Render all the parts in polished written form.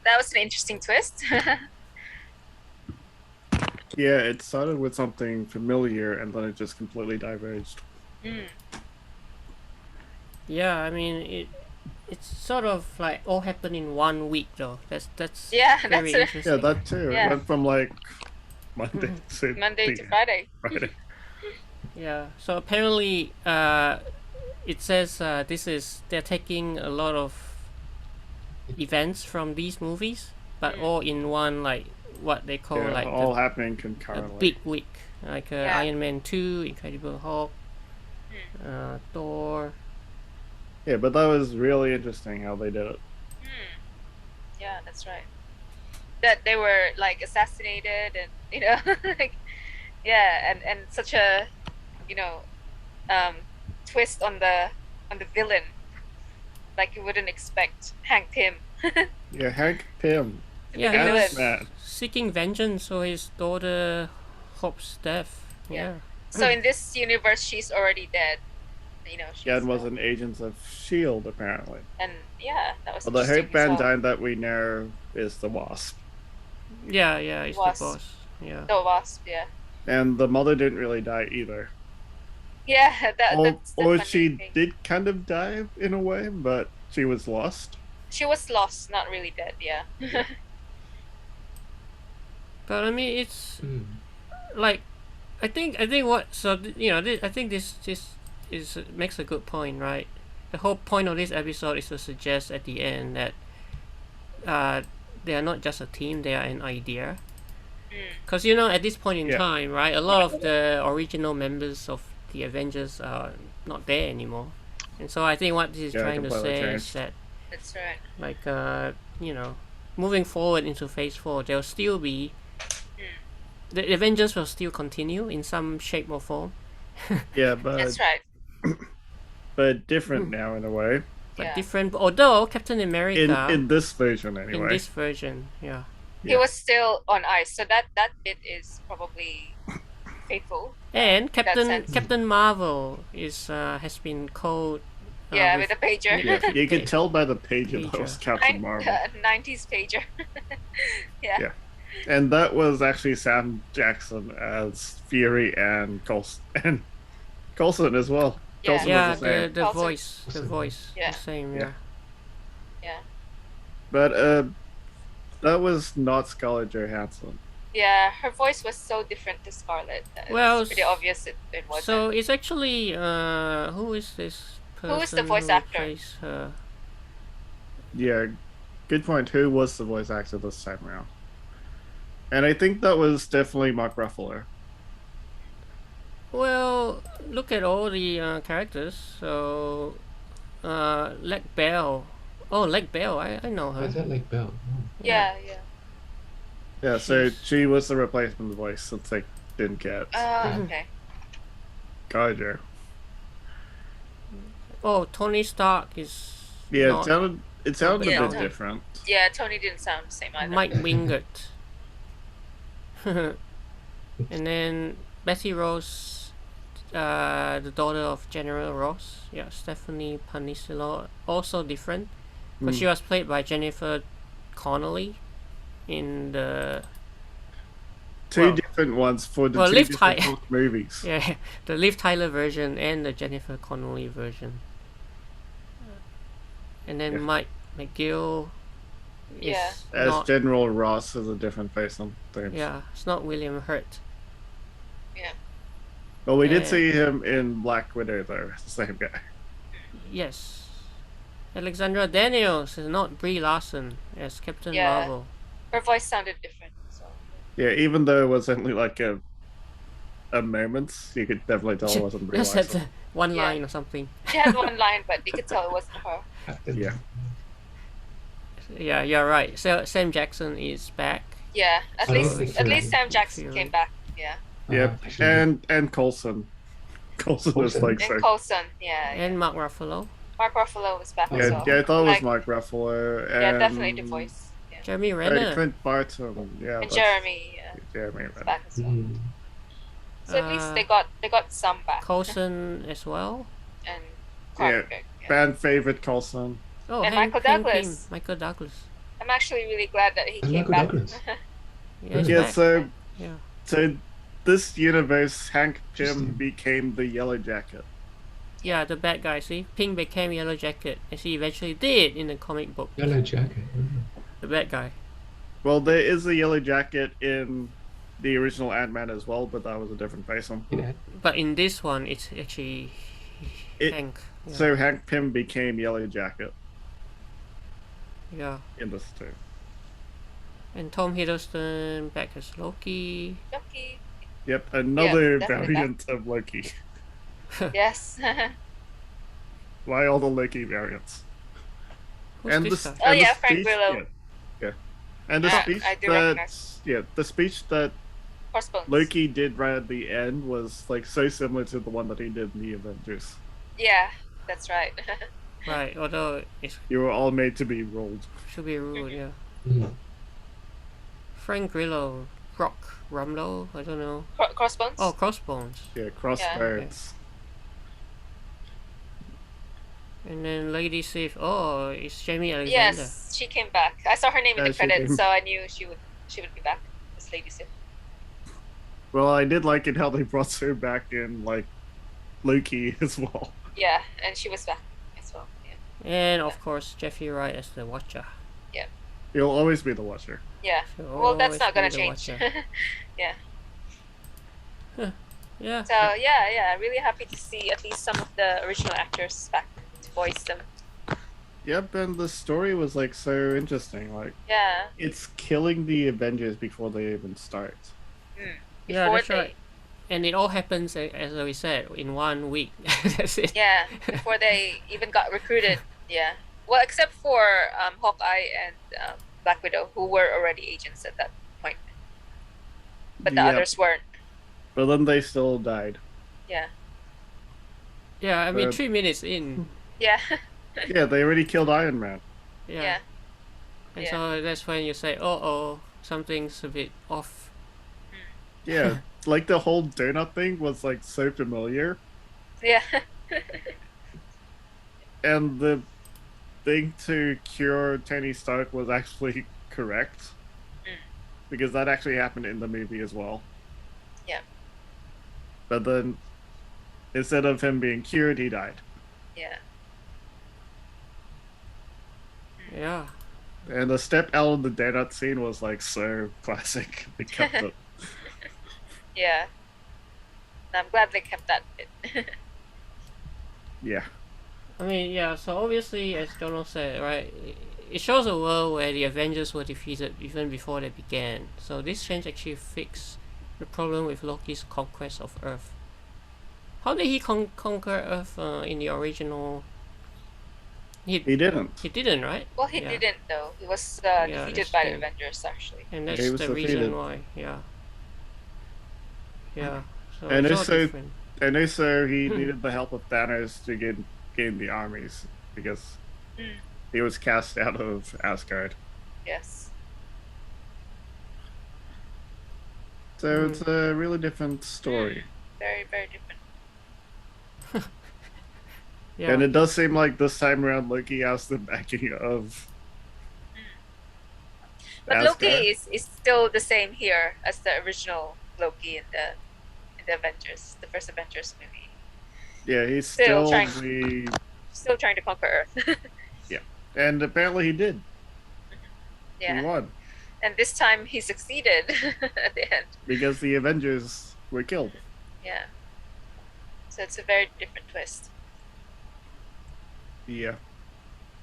that was an interesting twist. Yeah, it started with something familiar and then it just completely diverged. Mm. Yeah, I mean it's sort of like all happened in 1 week though. That's Yeah, very that's a, Yeah, interesting. that too. It yeah, went from like Monday to Monday to the Friday. Friday. Yeah. So apparently, it says they're taking a lot of events from these movies, but Mm. all in one like what they call Yeah, like all happening a concurrently. big week, like Yeah. Iron Man 2, Incredible Hulk, Mm. Thor. Yeah, but that was really interesting how they did it. Mm. Yeah, that's right. That they were like assassinated, and like and such a you know twist on the villain. Like you wouldn't expect Hank Pym. Yeah, Hank Pym. Yeah, the he villain. was Man. seeking vengeance for his daughter Hope's death. Yeah. So in this universe, she's already dead. She's Jan was an agent of S.H.I.E.L.D. apparently. and yeah, that was Well, the interesting Hope as Van well. Dyne that we know is the Wasp. Yeah, it's Wasp. the boss. Yeah. The Wasp, yeah. And the mother didn't really die either. Yeah, that's the or funny she thing. did kind of die in a way, but she was lost. She was lost, not really dead, yeah. But I mean, it's like I think what so I think this is makes a good point, right? The whole point of this episode is to suggest at the end that they are not just a team; they are an idea. Because at this point in Yeah. time, right, a lot of the original members of the Avengers are not there anymore, and so I think what this is Yeah, trying to completely say is changed. that That's right. like moving forward into Phase 4, there'll still be the Avengers will still continue in some shape or form. Yeah, but That's right. but different now in a way. But Yeah. different. Although Captain America In this version anyway. in this version, yeah. He was still on ice, so that bit is probably faithful. And in that sense. Captain Marvel is has been called. Yeah, with a pager. Yeah, you could tell by the pager that was Captain Marvel. 90s pager. Yeah. And that was actually Sam Jackson as Fury and Coulson as well. Yeah. Coulson Yeah, was the same. the Coulson. voice, Yeah. the same. Yeah. Yeah. But that was not Scarlett Johansson. Yeah, her voice was so different to Scarlett. Well, It's pretty obvious it wasn't. So it's actually who is this person? Who is the voice actor? Plays her? Yeah, good point. Who was the voice actor this time around? And I think that was definitely Mark Ruffalo. Well, look at all the characters. So, Leg Bell. Oh, Leg Bell. I know her. Is that like Bell? Oh. Yeah. Yeah, so She's- she was the replacement voice that they didn't get. Okay. Gotcha. Oh, Tony Stark is. Yeah, not it sounded Yeah. a bit different. Yeah, Tony didn't sound the same either. Mike Wingert. And then Betty Rose, the daughter of General Ross. Yeah, Stephanie Panicello, also different, but she was played by Jennifer Connelly in the Two different ones for the two Liv different Ty- Hulk movies. the Liv Tyler version and the Jennifer Connelly version. And then Yeah. Mike McGill is Yeah. As not, General Ross is a different face on things. yeah, it's not William Hurt. Yeah. Well, we did Yeah. see him in Black Widow though, the same guy. Yes. Alexandra Daniels is not Brie Larson as Captain Yeah. Marvel. Her voice sounded different. So. Yeah, even though it was only like a moment, you could definitely tell it wasn't Brie Just had Larson. one Yeah. line or something. She had one line, but you could tell it wasn't her. Yeah. Yeah, you're right. So Sam Jackson is back. Yeah, at Oh, least okay. Sam Jackson Fury. came back. Yeah. Yep, and Coulson. Coulson was Coulson. like so. And Coulson, yeah. And Mark Ruffalo. Mark Ruffalo was back as Yeah, well. yeah, I thought it was Like, Mark Ruffalo. And, Yeah, definitely the voice. Yeah. Jeremy Renner. Clint Barton. Yeah, And that's- Jeremy, yeah, Jeremy was Renner. back as well. Mm. So at least Uh, they got some back. Coulson as well. And Clark. Yeah. Fan favorite Coulson. Oh, And Hank Michael Pym. Douglas. Michael Douglas. And actually really glad that he And came Michael back. Douglas. Yeah, yeah. So this universe, Hank Pym Interesting. became the Yellow Jacket. Yeah, the bad guy. See, Pink became Yellow Jacket, as he eventually did in the comic book. Yellow Jacket. The bad guy. Well, there is a Yellow Jacket in the original Ant-Man as well, but that was a different face on. Yeah. But in this one, it's actually Hank. Yeah. So Hank Pym became Yellow Jacket Yeah. in this too. And Tom Hiddleston back as Loki. Loki. Yep, another definitely variant of Loki. Yes. Why all the Loki variants? Who's And this the guy? Oh, and the yeah, Frank speech, Grillo. yeah. And the I speech do that recognize. the speech that Crossbones. Loki did right at the end was like so similar to the one that he did in the Avengers. Yeah, that's right. Right, although it You were all made to be ruled. should be ruled, yeah. Mm. Frank Grillo, Rock Rumlow, I don't know. Crossbones. Oh, Crossbones. Yeah, crossbones. And then Lady Sif. Oh, it's Jamie Alexander. Yes, she came back. I saw her name in the She credits, came- so I knew she would be back. This Lady Sif. Well, I did like it how they brought her back in like Loki as well. Yeah, and she was back as well. Yeah. And of course, Jeffrey Wright as the Watcher. He'll always be the Watcher. Yeah. He'll Well, that's always not gonna be the change. Watcher. Yeah. Yeah. So yeah, really happy to see at least some of the original actors back to voice them. Yep, and the story was like so interesting. Like Yeah. it's killing the Avengers before they even start. Yeah, Before that's right. And it all happens, as we said, in 1 week. That's it. Yeah, before they even got recruited. Yeah. Well, except for Hawkeye and Black Widow, who were already agents at that point, but the Yep. others weren't. But then they still died. Yeah. Yeah, I mean, But- 3 minutes in. Yeah. Yeah, they already killed Iron Man. Yeah. Yeah. And Yeah. so that's when you say, oh, something's a bit off. Yeah, like the whole donut thing was like so familiar, Yeah. and the thing to cure Tony Stark was actually correct, because that actually happened in the movie as well. Yeah. But then, instead of him being cured, he died. Yeah. Yeah. And the step out of the donut scene was like so classic. They kept it. Yeah. And I'm glad they kept that bit. Yeah. I mean, yeah, so obviously, as Jono said, right, it shows a world where the Avengers were defeated even before they began. So this change actually fixed the problem with Loki's conquest of Earth. How did he conquer Earth in the original? He didn't. He didn't, right? Well, he Yeah. didn't though. He was Yeah, defeated that's by the true. Avengers actually. And that's He was the reason defeated. why, yeah. Yeah, so And it's all also- different. And also, he needed the help of Thanos to gain the armies, because he was cast out of Asgard. Yes. So it's a really different story. Very, very different. Yeah. And it does seem like this time around Loki has the backing of But Asgard. Loki is still the same here as the original Loki in the Avengers, the first Avengers movie. Yeah, he's Still still trying- the Still trying to conquer Earth. and apparently he did. He Yeah. won And this time he succeeded at the end. because the Avengers were killed. Yeah. So it's a very different twist. Yeah.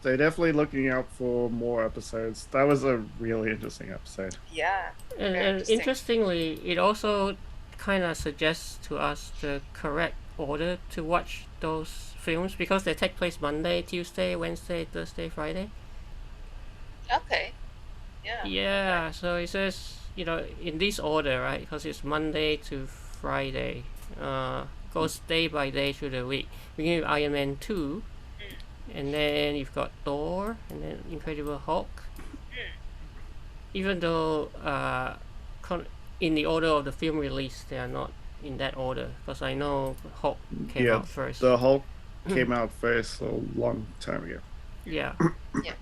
So definitely looking out for more episodes. That was a really interesting episode. Yeah. And, Very and interesting. interestingly, it also kind of suggests to us the correct order to watch those films because they take place Monday, Tuesday, Wednesday, Thursday, Friday. Okay. Yeah. Yeah, so it says, in this order, right? Because it's Monday to Friday. Goes day by day through the week. Beginning with Iron Man 2, and then you've got Thor, and then Incredible Hulk. Even though in the order of the film release, they are not in that order, because I know Hulk came Yeah, out first. The Hulk came out first a long time ago. Yeah. Yeah.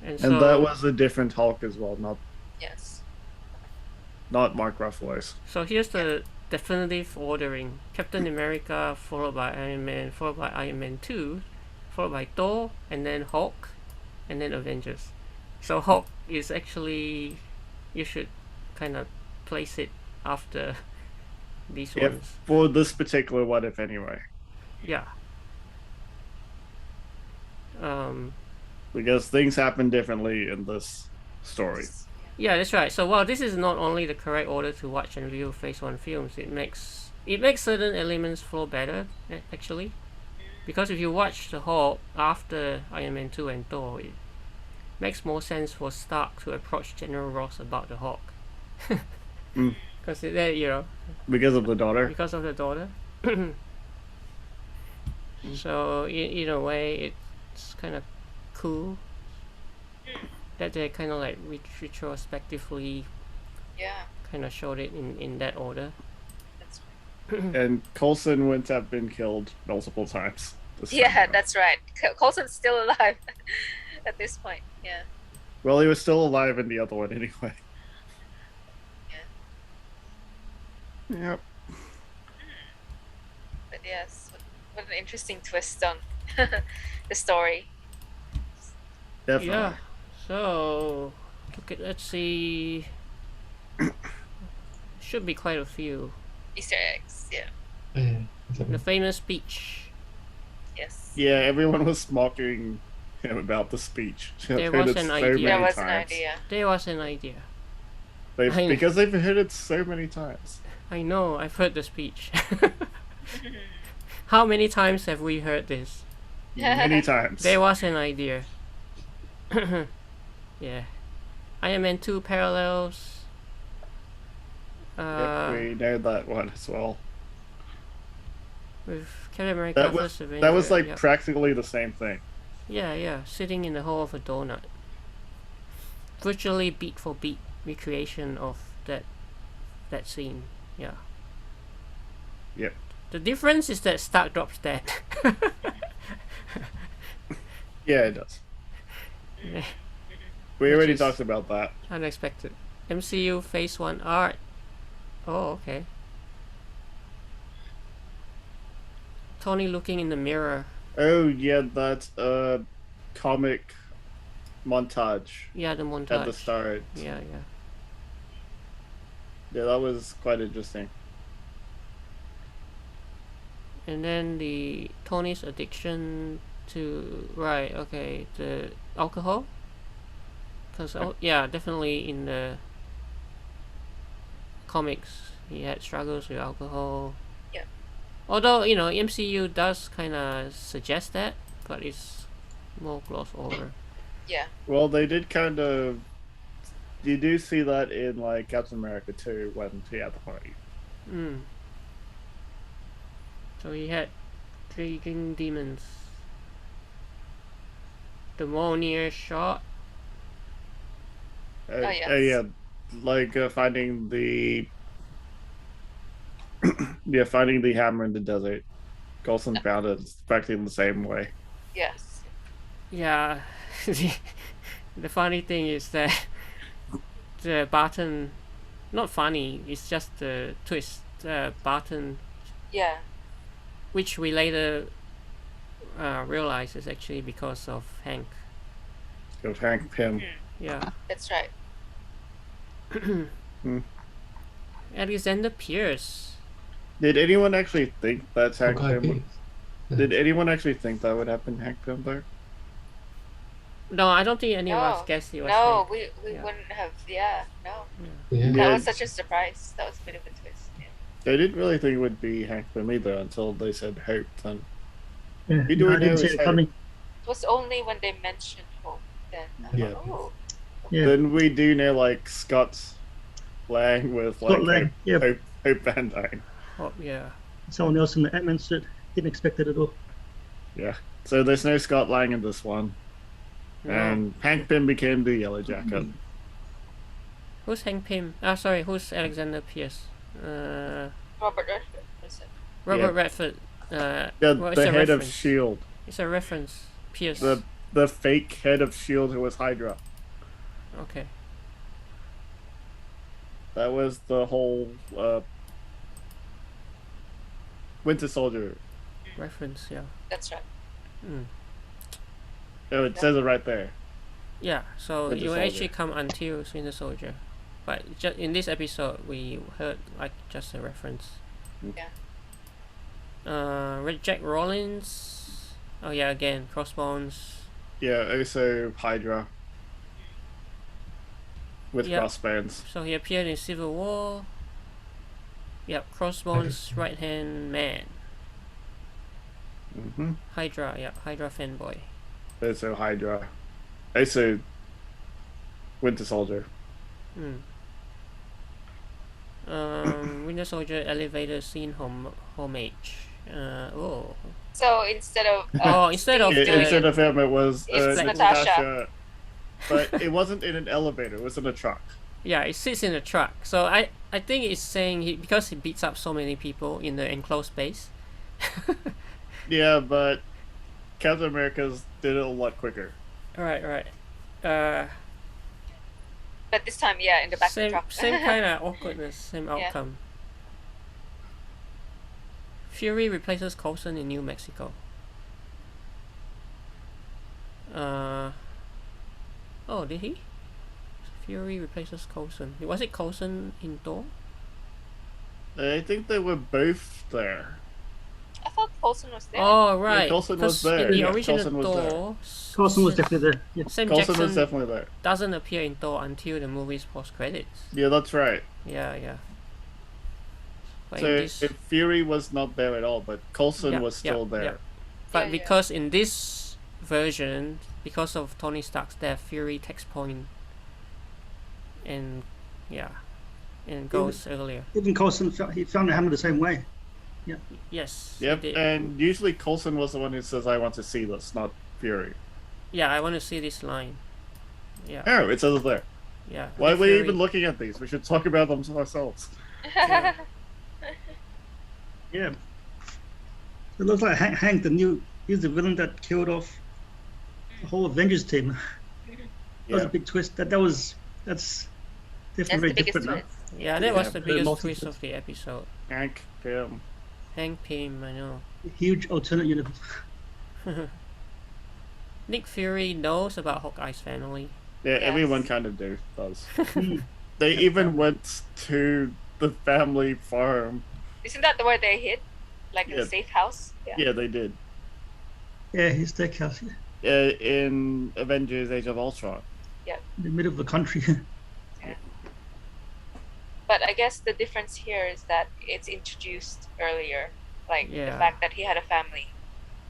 And And that was a different Hulk as well, Yes. not Mark Ruffalo's. So here's the definitive ordering: Captain America, followed by Iron Man, followed by Iron Man 2, followed by Thor, and then Hulk, and then Avengers. So Hulk is actually, you should kind of place it after these ones. For this particular What If anyway. Yeah. Because things happen differently in this story. Yeah, that's right. So while this is not only the correct order to watch and view Phase 1 films, it makes certain elements flow better, actually. Because if you watch the Hulk after Iron Man 2 and Thor, it makes more sense for Stark to approach General Ross about the Hulk. Because because of the daughter. Because of the daughter. So in a way, it's kind of cool that they kind of like retrospectively kind of showed it in that order. That's right. And Coulson wouldn't have been killed multiple times. That's right. Coulson's still alive at this point. Yeah. Well, he was still alive in the other one anyway. Yeah. Yep. But yes, what an interesting twist on the story. Definitely. Yeah. So, let's see. Should be quite a few Easter eggs. Yeah. The famous speech. Yes. Yeah, everyone was mocking him about the speech. There was an idea. There was an idea. There was an idea. Because they've heard it so many times. I know, I've heard the speech. How many times have we heard this? Many times. There was an idea. Yeah. Iron Man 2 parallels. We know that one as well. With Captain America First Avenger. That was like practically the same thing. Yeah. Sitting in the hole of a donut. Virtually beat for beat recreation of that scene. Yeah. Yep. The difference is that Stark drops dead. Yeah, it does. We already talked about that. Unexpected. MCU Phase 1 art. Oh, okay. Tony looking in the mirror. Oh, yeah, that's a comic montage. Yeah, the montage. At the start. Yeah. Yeah, that was quite interesting. And then the Tony's addiction to the alcohol. Because definitely in the comics he had struggles with alcohol. Yeah. Although MCU does kind of suggest that, but it's more glossed over. Yeah. Well, they did kind of. You do see that in like Captain America 2 when he had the party. So he had raging demons. The Mjolnir shot. Yes. Yeah, like finding the finding the hammer in the desert. Coulson found it practically the same way. Yes. Yeah. The funny thing is that the Barton, not funny, it's just the twist. Barton. Yeah. Which we later realize is actually because of Hank. Of Hank Pym. Yeah. That's right. Alexander Pierce. Did anyone actually think that's Hank Pym? Did anyone actually think that would happen, Hank Pym, though? No, I don't think anyone else guessed it was No, Hank. we wouldn't have. No. Yeah. That was such a surprise. That was a bit of a twist. Yeah. They didn't really think it would be Hank Pym either until they said Hope. Then I didn't see it coming. It was only when they mentioned Hope then. Then we do know like Scott's Lang with like Hope Van Dyne. Oh, yeah. Someone else in the Ant-Man suit. Didn't expect it at all. Yeah. So there's no Scott Lang in this one. No. And Hank Pym became the Yellow Jacket. Who's Hank Pym? Sorry, who's Alexander Pierce? Robert Redford, was it? Robert Redford. The head of S.H.I.E.L.D. It's a reference. Pierce. The the fake head of Shield who was Hydra. Okay. That was the whole Winter Soldier reference. Yeah. That's right. Oh, it says it right there. Yeah. So Winter you Soldier. actually come until Winter Soldier, but just in this episode we heard like just a reference. Yeah. Red Jack Rollins. Oh yeah, again Crossbones. Yeah, also Hydra with crossbones. So he appeared in Civil War. Yep, Crossbones right hand man. Hydra, yeah, Hydra fanboy. Also Hydra. Also Winter Soldier. Winter Soldier elevator scene homage. So instead of instead of him, it was Natasha. But it wasn't in an elevator; it was in a truck. Yeah, it sits in a truck. So I think it's saying because he beats up so many people in the enclosed space. Yeah, but Captain America's did it a lot quicker. Right. But this time, in the back of the truck. Same kind of awkwardness, same outcome. Fury replaces Coulson in New Mexico. Did he? Fury replaces Coulson. Was it Coulson in Thor? I think they were both there. I thought Coulson was there. Oh, right. Yeah, Coulson was there. In the original Coulson was Thor, Coulson was definitely there. Yeah. Sam Coulson Jackson was definitely there. Doesn't appear in Thor until the movie's post-credits. Yeah, that's right. Yeah. But so if Fury was not there at all, but Coulson was still there. Yeah. But because in this version, because of Tony Stark's death, Fury takes point and goes earlier. Even Coulson, he found the hammer the same way. Yeah. Yes. Yep. And usually Coulson was the one who says, "I want to see this," not Fury. Yeah, I want to see this line. Yeah. Oh, it says it there. Yeah. Why are we even looking at these? We should talk about them ourselves. Yeah. It looks like Hank, he's the villain that killed off the whole Avengers team. That was a big twist. That's definitely very different. Twist. Yeah, that was the biggest twist of the episode. Hank Pym, I know. A huge alternate universe. Nick Fury knows about Hawkeye's family. Yeah, everyone kind of does. They even went to the family farm. Isn't that where they hid? Like in a safe house? Yeah, they did. Yeah, his steakhouse. In Avengers Age of Ultron. Yeah. In the middle of the country. Yeah. But I guess the difference here is that it's introduced earlier. Like the fact that he had a family.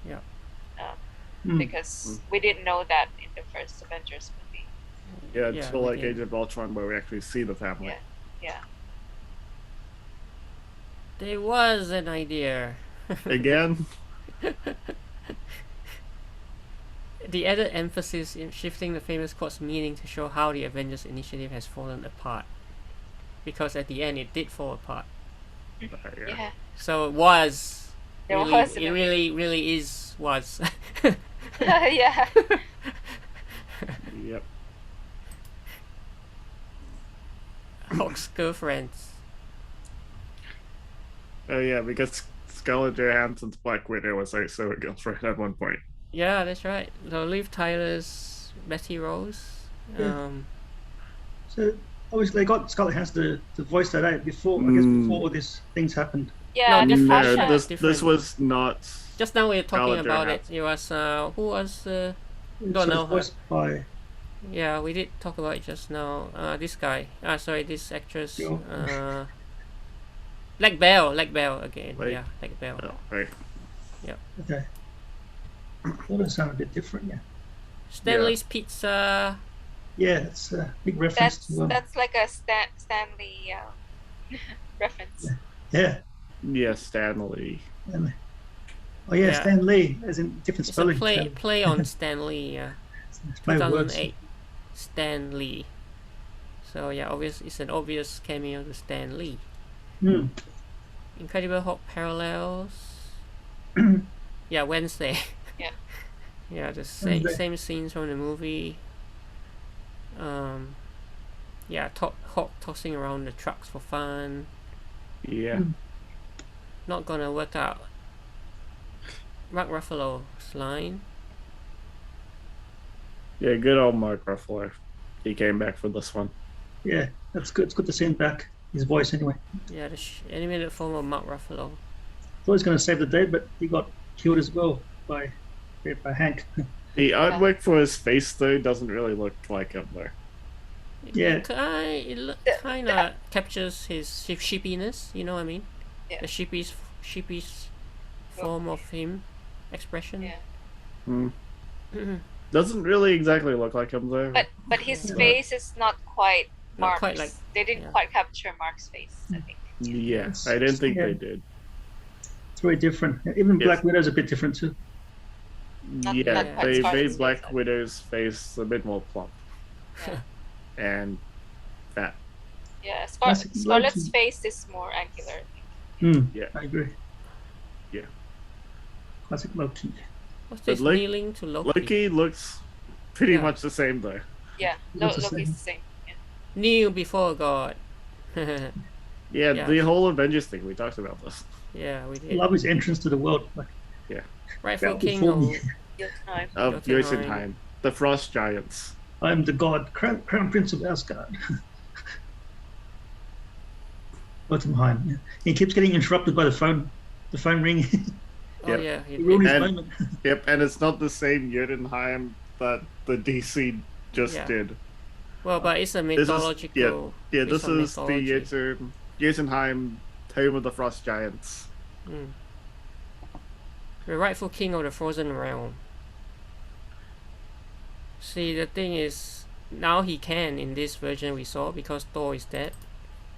Yeah. Because we didn't know that in the first Avengers movie. Yeah, until like Age of Ultron where we actually see the family. Yeah. There was an idea. Again? The added emphasis in shifting the famous quote's meaning to show how the Avengers Initiative has fallen apart. Because at the end it did fall apart. Yeah. So it was. It really was. Yeah. Yep. Hawk's girlfriends. Oh yeah, because Scarlett Johansson's Black Widow was also a girlfriend at one point. Yeah, that's right. So Liv Tyler's Betty Rose. So obviously they got Scarlett Johansson to voice that out before all these things happened. Yeah, this was not. Just now we were talking about it. It was who was don't know. Voiced by. Yeah, we did talk about it just now. This guy. This actress. Black Bell again. Like, yeah, Black Bell. Oh, right. Yep. Okay. Well, that sound a bit different, yeah. Stanley's Pizza. Yeah, it's a big reference to. That's like a Stanley reference. Yeah. Yeah, Stanley. Oh yeah, Stan Lee, as in different spelling. It's a play on Stanley. 2008. Stan Lee. So yeah, it's an obvious cameo to Stan Lee. Incredible Hulk parallels. Yeah, Wednesday. Yeah. Yeah, the same scenes from the movie. Yeah, Hawk tossing around the trucks for fun. Yeah. Not gonna work out. Mark Ruffalo's line. Yeah, good old Mark Ruffalo. He came back for this one. Yeah, that's good. It's good to see him back. His voice, anyway. Yeah, the animated form of Mark Ruffalo. Thought he was going to save the day, but he got killed as well by Hank. The artwork for his face, though, doesn't really look like him, though. Yeah. It kind of captures his sheepiness, you know what I mean? Yeah. The sheepish form of him, expression. Yeah. Doesn't really exactly look like him, though. But his face is not quite Mark's. Not quite like, they didn't quite capture Mark's face, I think. Yeah, I didn't think they did. It's very different. Even Black Widow's a bit different too. Not they made Black face, Widow's face a bit more plump. Yeah. And fat. Yeah, Scarlet's face is more angular. Yeah, I agree. Yeah. Classic Loki. What's this kneeling to Loki? Loki looks pretty much the same, though. Yeah, Loki's the same. Yeah. Kneel before God. Yeah, the whole Avengers thing, we talked about this. Yeah, we did. I love his entrance to the world. Rightful king of Jotunheim, the Frost Giants. I am the god, crown prince of Asgard. Jotunheim. Yeah. He keeps getting interrupted by the phone ringing. Oh yeah, he ruined his moment. Yep, and it's not the same Jotunheim that the DC just did. Well, but it's a mythological. This is the Jotunheim, home of the Frost Giants. The rightful king of the frozen realm. See, the thing is, now he can in this version we saw because Thor is dead,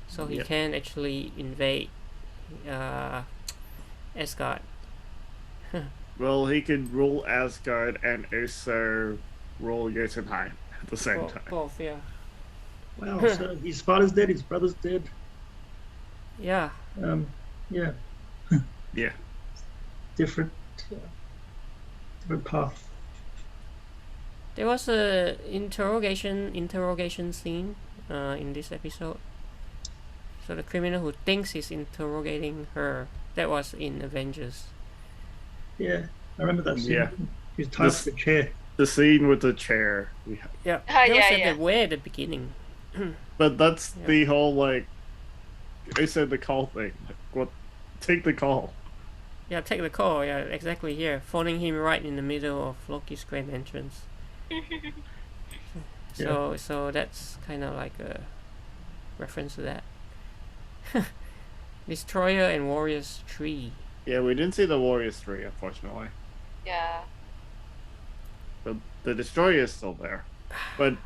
so he can actually invade Asgard. Well, he could rule Asgard and also rule Jotunheim at the same time. Both, yeah. Wow, so his father's dead, his brother's dead. Yeah. Yeah. Yeah. Different path. There was a interrogation scene in this episode. So the criminal who thinks he's interrogating her, that was in Avengers. Yeah, I remember that scene. Yeah. He's tied to the chair. The scene with the chair. Yeah. That was at the way at the beginning. But that's the whole, like, I said the call thing. Like, what? Take the call. Yeah, take the call. Yeah, exactly here. Phoning him right in the middle of Loki's grand entrance. So that's kind of like a reference to that. Destroyer and Warriors 3. Yeah, we didn't see the Warriors 3, unfortunately. Yeah. But the Destroyer is still there. But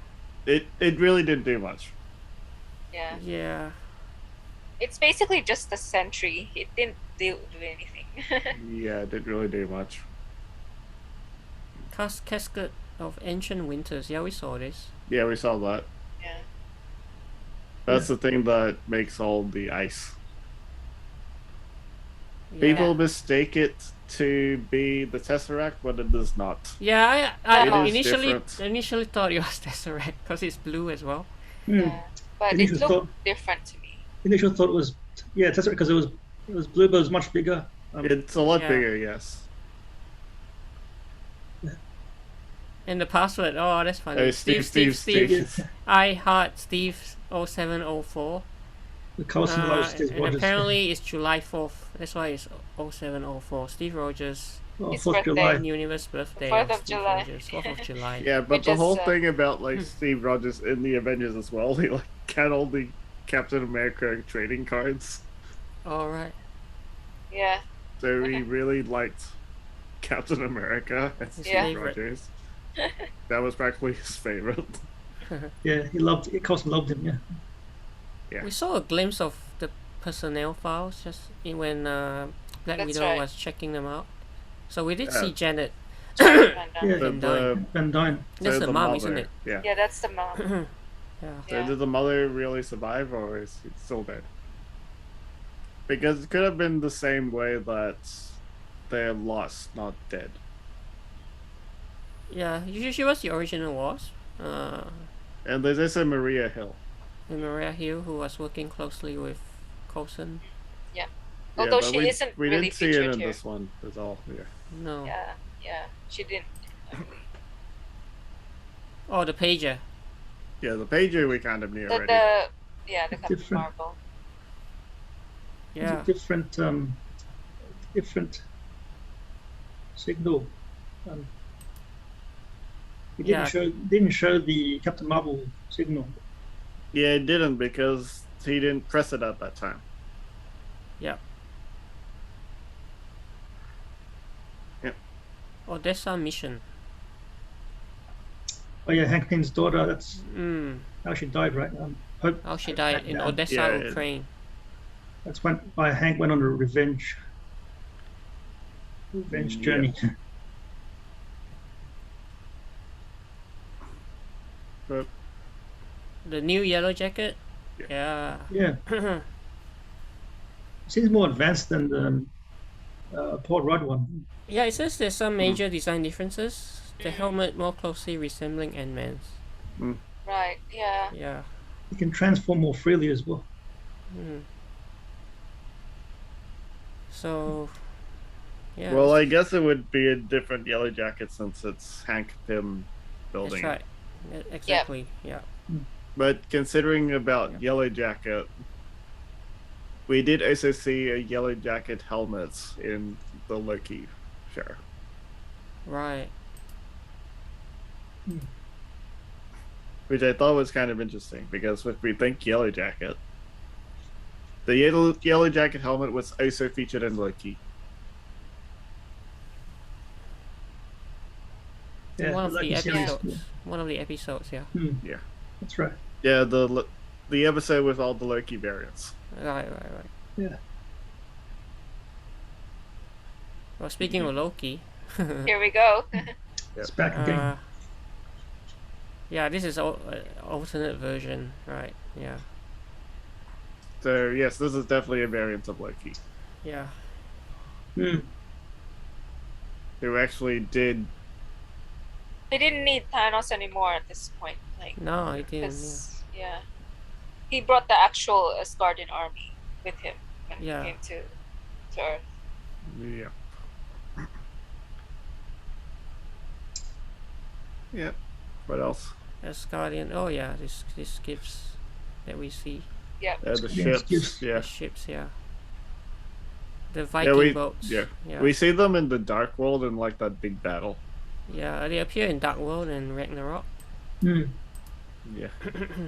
it really didn't do much. Yeah. Yeah. It's basically just a sentry. It didn't do anything. Yeah, it didn't really do much. Casket of Ancient Winters. Yeah, we saw this. Yeah, we saw that. Yeah. That's the thing that makes all the ice. Yeah. People mistake it to be the Tesseract, but it is not. Yeah, I initially thought it was Tesseract because it's blue as well. Yeah. But it looked different to me. Initial thought was Tesseract because it was blue, but it was much bigger. It's a lot bigger, yes. And the password, oh, that's funny. Oh, Steve. I heart Steve 0704. And apparently it's July 4th. That's why it's 0704. Steve Rogers. 4th of July. Universe birthday. 4th of July. Rogers, 4th of July. Yeah, but the whole thing about like Steve Rogers in the Avengers as well, he like got all the Captain America trading cards. Alright. Yeah. So he really liked Captain America and Steve Rogers. That was practically his favorite. Yeah, he loved it. Cos loved him, Yeah. We saw a glimpse of the personnel files just when Black Widow was checking them out. So we did see Janet. Van Dyne. That's the mom, isn't it? Yeah. Yeah, that's the mom. So did the mother really survive, or is he still dead? Because it could have been the same way that they're lost, not dead. Yeah, she was the original Wasp. And there's also Maria Hill. And Maria Hill, who was working closely with Coulson. Yeah. Although but she isn't we really didn't see it featured in here. this one. That's all. Yeah. No. Yeah. She didn't. I believe. Oh, the pager. Yeah, the pager we kind of knew already. The Captain Different. Marvel. Yeah. It's a different signal. It didn't show the Captain Marvel signal. Yeah, it didn't because he didn't press it at that time. Yeah. Yep. Odessa mission. Oh yeah, Hank Pym's daughter. That's how she died, right? How she died in Odessa, Ukraine. That's when Hank went on a revenge journey. But the new Yellow Jacket. Yeah. Seems more advanced than the Paul Rudd one. Yeah, it says there's some major design differences. The helmet more closely resembling Ant-Man's. Right. Yeah. Yeah. He can transform more freely as well. So, yeah. Well, I guess it would be a different Yellow Jacket since it's Hank Pym building. That's right. Exactly. Yeah. But considering about Yellow Jacket, we did also see a Yellow Jacket helmets in the Loki show. Right. Which I thought was kind of interesting because if we think Yellow Jacket, the Yellow Jacket helmet was also featured in Loki. Yeah, one of the episodes. One of the episodes, yeah. Yeah. That's right. Yeah, the episode with all the Loki variants. Right. Yeah. Well, speaking of Loki. Here we go. It's back again. Yeah, this is alternate version, right? Yeah. So yes, this is definitely a variant of Loki. Yeah. Who actually did. They didn't need Thanos anymore at this point. No, he didn't. Yeah. He brought the actual Asgardian army with him when he came to Earth. Yeah. Yep. What else? Asgardian. Oh yeah, this skips that we see. Yeah. The ships. Yeah. The ships. Yeah. The Viking boats. Yeah. We see them in the Dark World in like that big battle. Yeah, they appear in Dark World and Ragnarok. Yeah.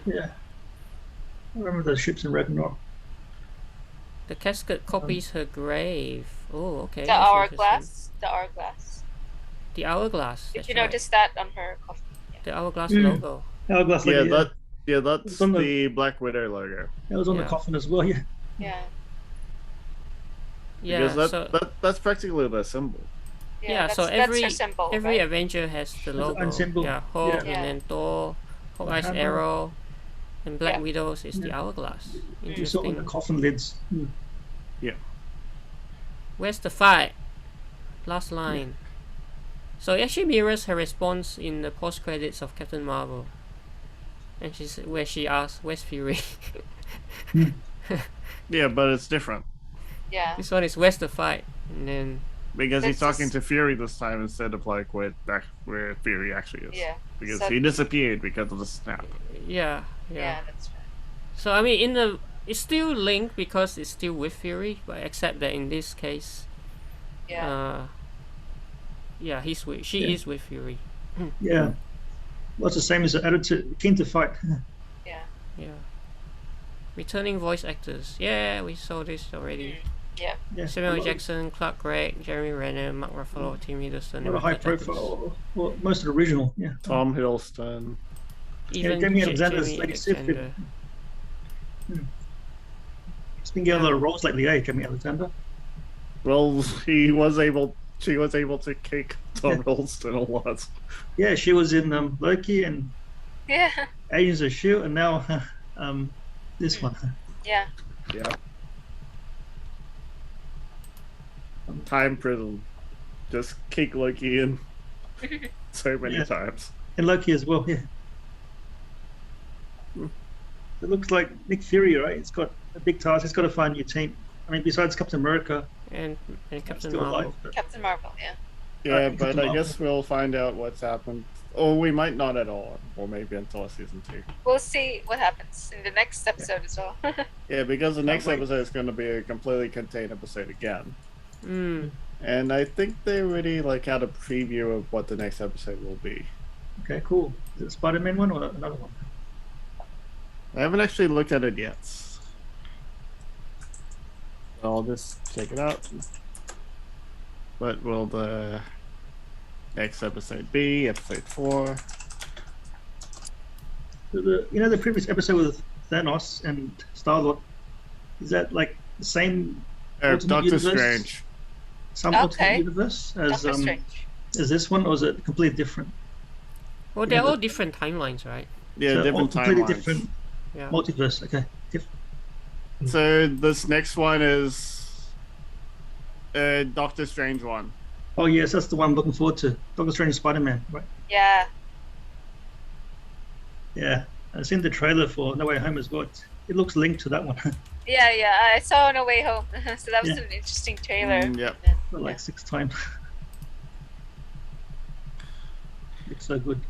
Yeah. I remember those ships in Ragnarok. The casket copies her grave. Oh, okay. The hourglass. The hourglass. The hourglass. Did you notice that on her coffin? Yeah. The hourglass logo. Hourglass logo. That's the Black Widow logo. That was on the coffin as well. Yeah. Yeah. Because that's practically the symbol. Yeah, so every Avenger has the logo. Symbol. Yeah, Hulk and then Thor, Hawkeye's arrow, and Black Widow's is the hourglass. You saw on the coffin lids. Yeah. Where's the fight? Last line. So it actually mirrors her response in the post credits of Captain Marvel. And where she asks, "Where's Fury?" Yeah, but it's different. Yeah. This one is "Where's the fight?" And then because he's talking to Fury this time instead of like where Fury actually is. Yeah. Because he disappeared because of the snap. Yeah, that's right. So I mean, it's still linked because it's still with Fury, but except that in this case, she is with Fury. Yeah. Well, it's the same as the attitude, keen to fight. Yeah. Returning voice actors. Yeah, we saw this already. Yeah. Samuel Jackson, Clark Gregg, Jeremy Renner, Mark Ruffalo, Tim Hiddleston. Not a high profile. Well, most of the original. Yeah. Tom Hiddleston. Even Jamie Alexander's Lady Sif. He's been getting a lot of roles lately, Jamie Alexander. Well, she was able to kick Tom Hiddleston a lot. Yeah, she was in Loki and Agents of S.H.I.E.L.D. and now this one. Yeah. Time Prison. Just kick Loki in. so many Yeah. times. And Loki as well. Yeah. It looks like Nick Fury, right? It's got a big task. It's got to find a new team. I mean, besides Captain America, and Captain still Marvel. alive. But, Captain Marvel, yeah. Yeah, but Captain I Marvel. guess we'll find out what's happened. Or we might not at all. Or maybe until season 2. We'll see what happens in the next episode as well. Yeah, because the next wait. episode is going to be a completely contained episode again. Mm. And I think they already like had a preview of what the next episode will be. Okay, cool. Is it a Spider-Man one or another one? I haven't actually looked at it yet. I'll just check it out. What will the next episode be? Episode 4. The previous episode with Thanos and Star-Lord, is that like the same alternate Doctor universe? Strange. Some Okay. alternate universe Doctor Strange. as this one, or is it completely different? Well, they're all different timelines, right? Yeah, So, different completely timelines. different Yeah. multiverse. Okay. So this next one is Doctor Strange one. Oh yes, that's the one I'm looking forward to. Doctor Strange and Spider-Man, right? Yeah. Yeah. I've seen the trailer for No Way Home as well. It looks linked to that one. Yeah. I saw No Way Home. So that was Yeah. an interesting trailer. Yep. And, like 6 times. Looks so good.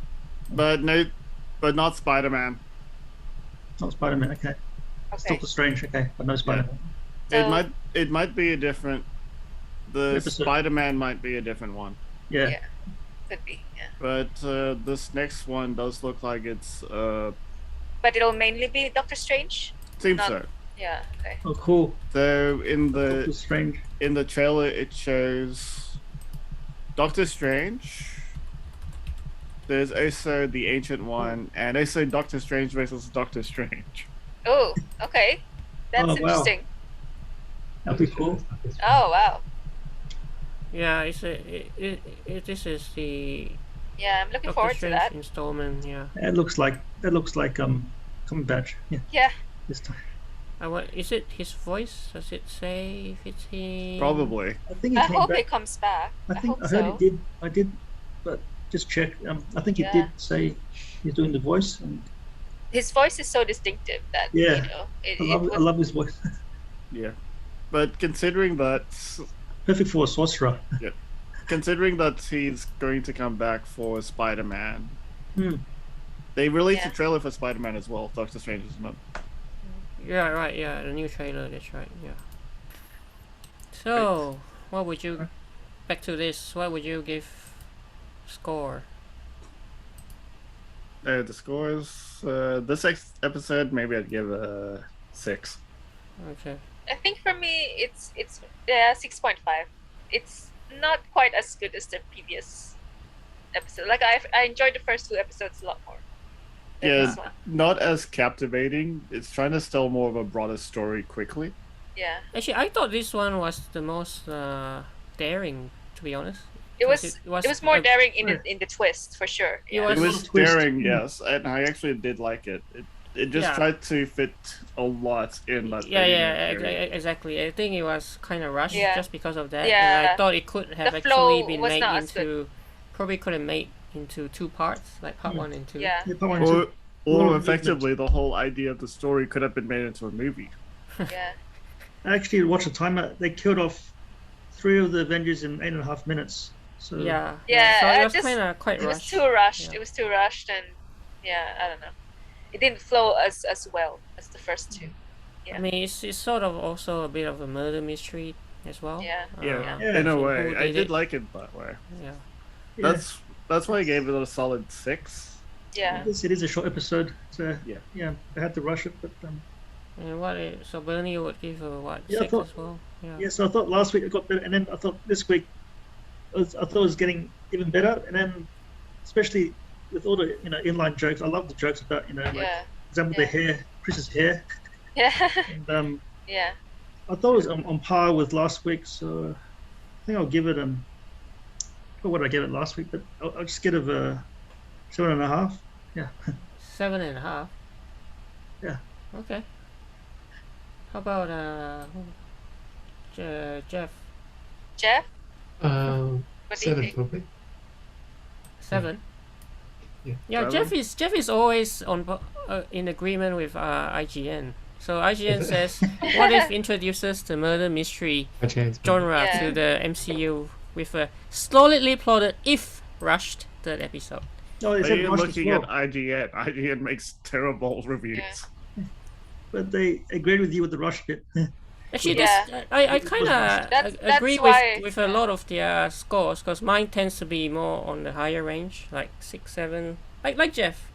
But not Spider-Man. Not Spider-Man, okay. It's okay. Doctor Strange, okay, but no Spider-Man. So, It might be a different. The Episode. Spider-Man might be a different one. Yeah. Yeah. Could be, yeah. But this next one does look like it's But it'll mainly be Doctor Strange? seems Not- so. Yeah, okay. Oh, cool. So Doctor Strange. in the trailer it shows Doctor Strange. There's also the Ancient One, and also Doctor Strange versus Doctor Strange. Oh, okay. That's Oh, wow. interesting. That'd be cool. Oh, wow. Yeah, this is the Yeah, I'm looking Doctor forward to Strange that. installment. Yeah. That looks like Cumberbatch. Yeah, Yeah. this time. Is it his voice? Does it say if it's him? Probably. I think he I came hope back. it comes back. I I hope heard so. I did, but just check. I think he Yeah. did say he's doing the voice, and His voice is so distinctive that, Yeah. you know, I love his voice. Yeah. But considering that Perfect for a sorcerer. he's going to come back for Spider-Man. Hmm. They released Yeah. a trailer for Spider-Man as well. Doctor Strange is not. Yeah, right. Yeah, the new trailer. That's right. Yeah. So, what would you? Back to this. What would you give score? The scores. This episode, maybe I'd give a 6. Okay. I think for me, it's 6.5. It's not quite as good as the previous episode. Like I enjoyed the first 2 episodes a lot more than Yeah. this one. Not as captivating. It's trying to tell more of a broader story quickly. Yeah, Actually, I thought this one was the most daring, to be honest. it was It it was was more a- daring in the twist for sure. It Yeah. was- It a was lot of twist. daring, yes, and I actually did like it. It just Yeah. tried to fit a lot in that. Yeah, 30-minute period. exactly. I think it was kind of rushed Yeah. just because of that. And Yeah. I thought it could have The flow actually been was made not as into, probably could have made into 2 parts, like part Mm. 1 and 2. Yeah, Yeah, part one and two. Or Lot of effectively, the whole idea of the story could have been made into a movie. yeah, I actually watched the timer. They killed off 3 of the Avengers in 8.5 minutes. So Yeah. Yeah, So I it was just- kind of quite it was rushed. too rushed. Yeah. It was too rushed, and yeah, I don't know. It didn't flow as well as the first 2. Yeah. I mean, it's sort of also a bit of a murder mystery as well. Yeah. Yeah, Yeah. in a who way, I did did it. like it that way. Yeah. yeah. That's why I gave it a solid 6. Yeah. It is a short episode. So Yeah. I had to rush it, but And so Bernie would give a what, Yeah, I 6 thought- as well? Yeah. yeah. So I thought last week it got better, and then I thought this week, I thought it was getting even better, and then especially with all the inline jokes. I love the jokes about like Yeah. for example the Yeah. hair, Chris's hair, Yeah. and Yeah. I thought it was on par with last week. So I think I'll give it what did I give it last week? But I'll just give it a 7.5. 7.5. Yeah. Okay. How about Jeff? Jeff, Um, what do you 7 think? probably. 7. Yeah. Yeah, Jeff is always in agreement with IGN. So IGN says, "What if introduces the murder mystery genre to the MCU with a solidly plotted, if rushed, third episode?" No, they Are said you rushed looking as well, at IGN? IGN makes terrible reviews. but they agreed with you with the rush bit. Actually, Yeah. I It was kind rushed. of That's agree why- with a lot of their scores, because mine tends to be more on the higher range, like 6, 7, like Jeff.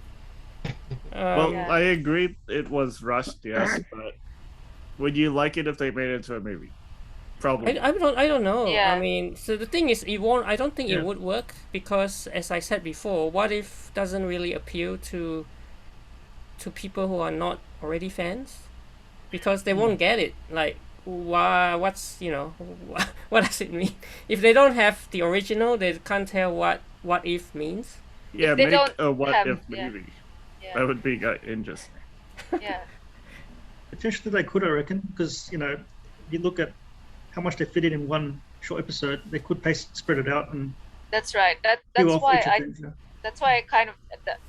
Well, Yeah. I agree it was rushed, yes, but would you like it if they made it into a movie? Probably. I don't know. Yeah. I mean, so the thing is, it won't. I don't think Yeah. it would work because, as I said before, what if doesn't really appeal to people who are not already fans, because they won't get it. Like, why? What's what does it mean? If they don't have the original, they can't tell what if means. Yeah, they make don't a what have- if yeah. movie. Yeah. That would be interesting. Yeah. Potentially they could, I reckon, because you look at how much they fit in one short episode, they could spread it out and That's right. peel That's off why each of I them. that's why I kind of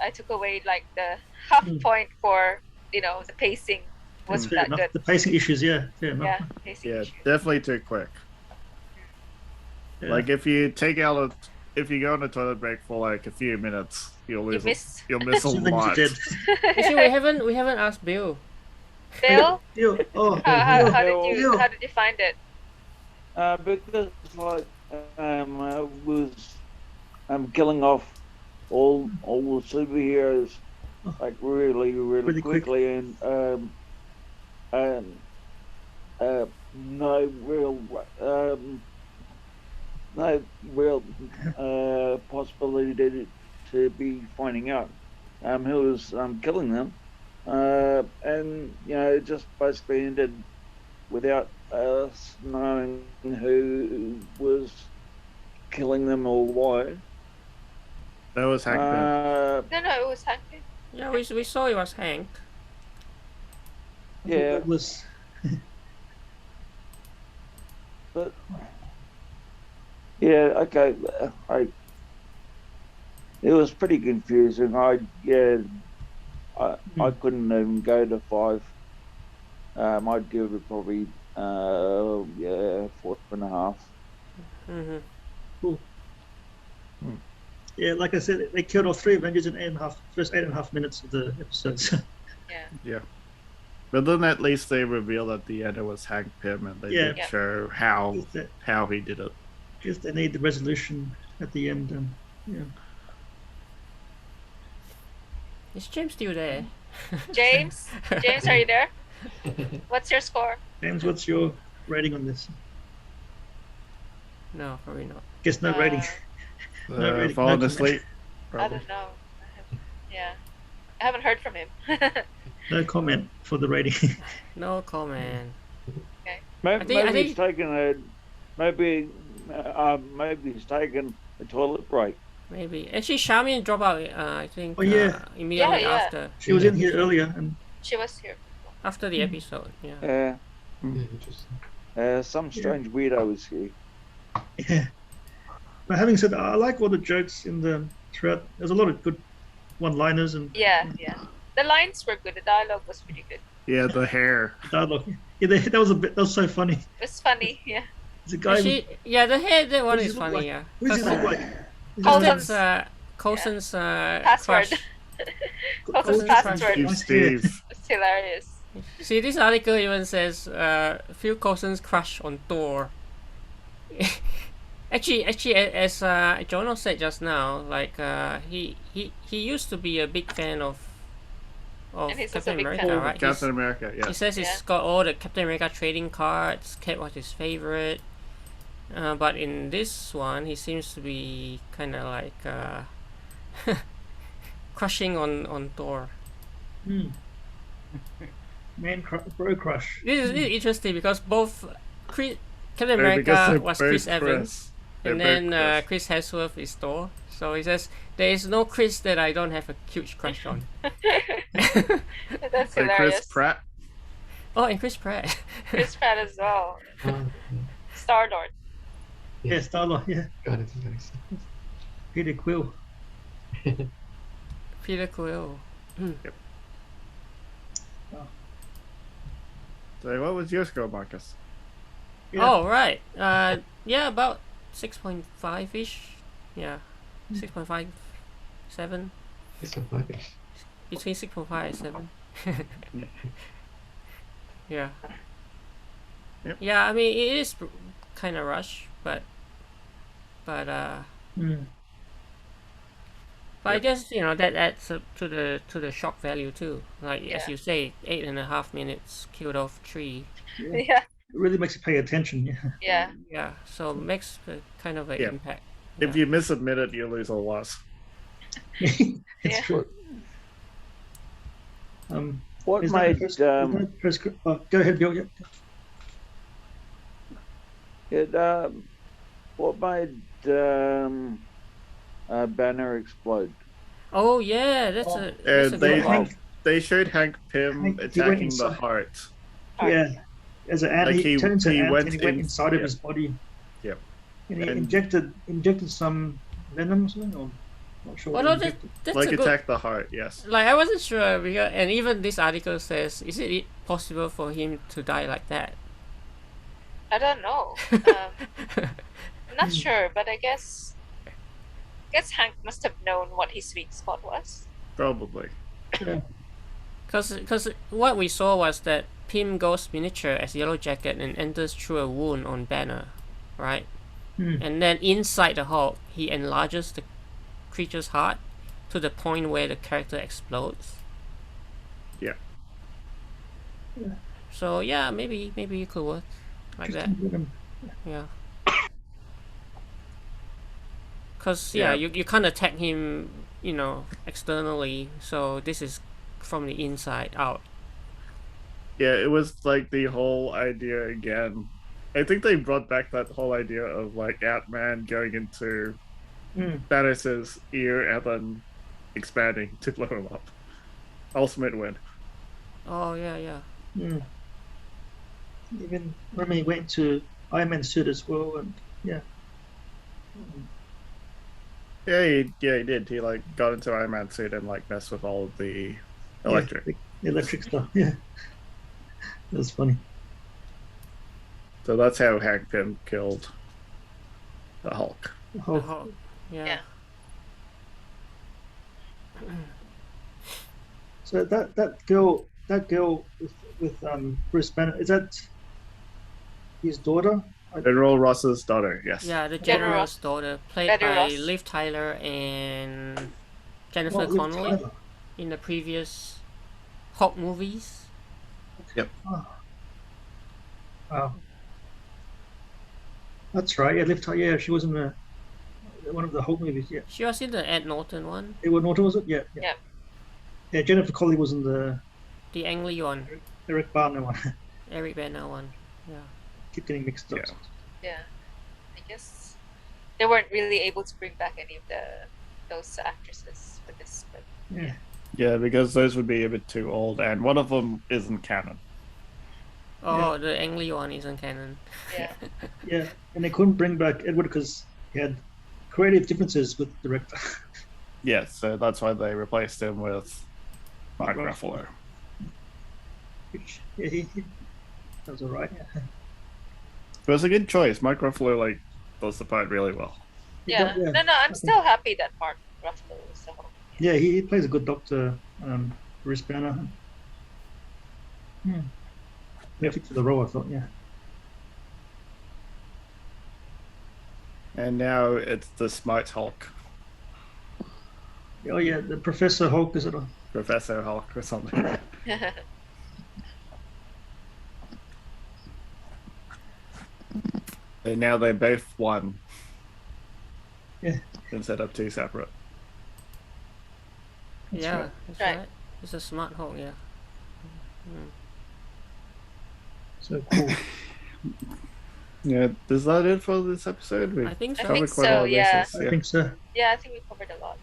I took away like the half Mm. point for the pacing That's wasn't fair that enough. good. The pacing issues, fair enough. Yeah, pacing Yeah, issue. definitely too quick. Yeah. Like if you if you go on a toilet break for like a few minutes, you'll You miss missed you'll miss a Two things lot. you did. Actually, we haven't asked Bill. Bill. Ew. Oh, How ew. did Ew. how did you find it? Because like I was killing off all the superheroes like really Really quick. quickly and no real possibility to be finding out who was killing them, and it just basically ended without us knowing who was killing them or why. That was Hank Pym. No, it was Hank. Yeah, we saw it was Hank. Yeah, Douglas. but yeah, okay. It was pretty confusing. I couldn't even go to 5. I'd give it probably 4.5. Mm-hmm. Yeah, like I said, they killed off 3 Avengers in first 8.5 minutes of the episodes. Yeah. But then at least they revealed at the end it was Hank Pym, and they Yeah. did show how he did it. Guess they need the resolution at the end, and Is James still there? James, are you there? What's your score? James, what's your rating on this? No, probably not. Guess no rating. No rating, Falling no comment. asleep. I Probably. don't know. I haven't heard from him. No comment for the rating. No comment. Maybe I think- he's taken maybe he's taken a toilet break. Maybe. Actually, Charmian dropped out. I think. Oh, yeah. Immediately Yeah. after She was in here earlier, and She was here. the episode. Yeah. Interesting. Some strange weirdo was here. yeah. But having said that, I like all the jokes in the throughout. There's a lot of good one-liners and Yeah. The lines were good. The dialogue was pretty good. Yeah, the hair. dialogue. Yeah, that was so funny. It was funny. Yeah. There's a guy. Actually, yeah, that that one Who does is he look funny. like? Yeah. Who does he look like? Coulson's- Coulson's Password. crush. Coulson's Coulson's password. Steve. It's hilarious. See, this article even says Phil Coulson's crush on Thor. actually, as Jono said just now, like he used to be a big fan of And he's also a Captain big America, fan of- right? Captain America, He yeah. says he's Yeah. got all the Captain America trading cards. Cat was his favorite. But in this one, he seems to be kind of like crushing on Thor. Hmm. Bro crush. This is interesting because both Captain Because America they're was both Chris Evans, They're and both then Chris Hemsworth is Thor. So he says there is no Chris that I don't have a huge crush on. That's Like hilarious. Chris Pratt. Oh, and Chris Pratt. Chris Pratt as well. Yeah. Star Lord. Yeah, Star-Lord. Yeah, Got it. Got it. Peter Quill. Peter Quill. So what was your score, Marcus? Yeah. Oh right. Yeah, about 6.5 ish. Yeah, 6.5, 7. It's a five. Between 6.5 and 7. Yeah. Yep. Yeah, I mean it is kind of rushed, but Mm. I Yep. guess that adds up to the shock value too. Like as Yeah. you say, 8.5 minutes killed off 3. Yeah. It really makes you pay attention. Yeah. Yeah. Yeah, so makes kind of an Yeah. impact. If Yeah. you miss a minute, you lose a lot. It's Yeah. true. What Is that made first, go ahead, Bill. Yeah. it? What made Banner explode? Oh yeah, that's Oh, a they good one. they showed Hank Pym Hank, he went attacking the inside. heart. Yeah, as an ant, Like he turned into an he ant went and he went in. inside of Yeah. his body. Yep. And he And- injected some venom or something, or not sure Oh what no, he injected. that's like a good. attack the heart. Yes. Like I wasn't sure because, and even this article says, is it possible for him to die like that? I don't know. I'm not sure, but I guess Hank must have known what his sweet spot was. Probably. Yeah. Because what we saw was that Pym goes miniature as Yellow Jacket and enters through a wound on Banner, right? And then inside the Hulk, he enlarges the creature's heart to the point where the character explodes. Yeah. So yeah, maybe it could work like that. Venom. Yeah. Because Yeah. you can't attack him, externally. So this is from the inside out. Yeah, it was like the whole idea again. I think they brought back that whole idea of like Ant-Man going into Thanos' ear and then expanding to blow him up. Ultimate win. Oh yeah. Even when he went to Iron Man suit as well, and yeah. Yeah, he did. He like got into Iron Man suit and like messed with all of the electric. Yeah, the electric stuff. Yeah, that was funny. So that's how Hank Pym killed the Hulk. The Oh, Hulk. Yeah. Yeah. so that girl with Bruce Banner, is that his daughter? General Ross's daughter, yes. Yeah, the General General's daughter, played Betty by Ross. Liv Tyler and Jennifer Not Liv Connelly Tyler. in the previous Hulk movies. Oh. Wow. That's right. Yeah, Liv Tyler. Yeah, she was in one of the Hulk movies. Yeah. She was in the Ed Norton one, Edward Norton, was it? Yeah. Yeah. Yeah, Jennifer Connelly was in the the Ang Lee one, Eric Bana one. Eric Bana one. Yeah. Keep getting mixed up. Yeah. Yeah. I guess they weren't really able to bring back any of those actresses for this, but Yeah. Yeah, because those would be a bit too old, and one of them isn't canon. Oh, the Ang Lee one isn't canon. yeah. Yeah, and they couldn't bring back Edward because he had creative differences with the director. Yeah, so that's why they replaced him with Mark Ruffalo. Which, yeah, that was alright. Yeah. It was a good choice. Mark Ruffalo like does the part really well. Yeah. Yeah. No, I'm still happy that Mark Ruffalo is the Hulk. Yeah, he plays a good Doctor, Bruce Banner. Perfect for the role, I thought. Yeah. And now it's the Smart Hulk, Oh yeah, the Professor Hulk is it? Professor Hulk or something. And now they both won. Yeah. Instead of two separate. That's yeah, right. that's Right. right. It's a smart Hulk. Yeah. So cool. Yeah, is that it for this episode? We've I think so. I covered think quite a so, lot of yeah. bases. I think so. Yeah, I think we covered a lot.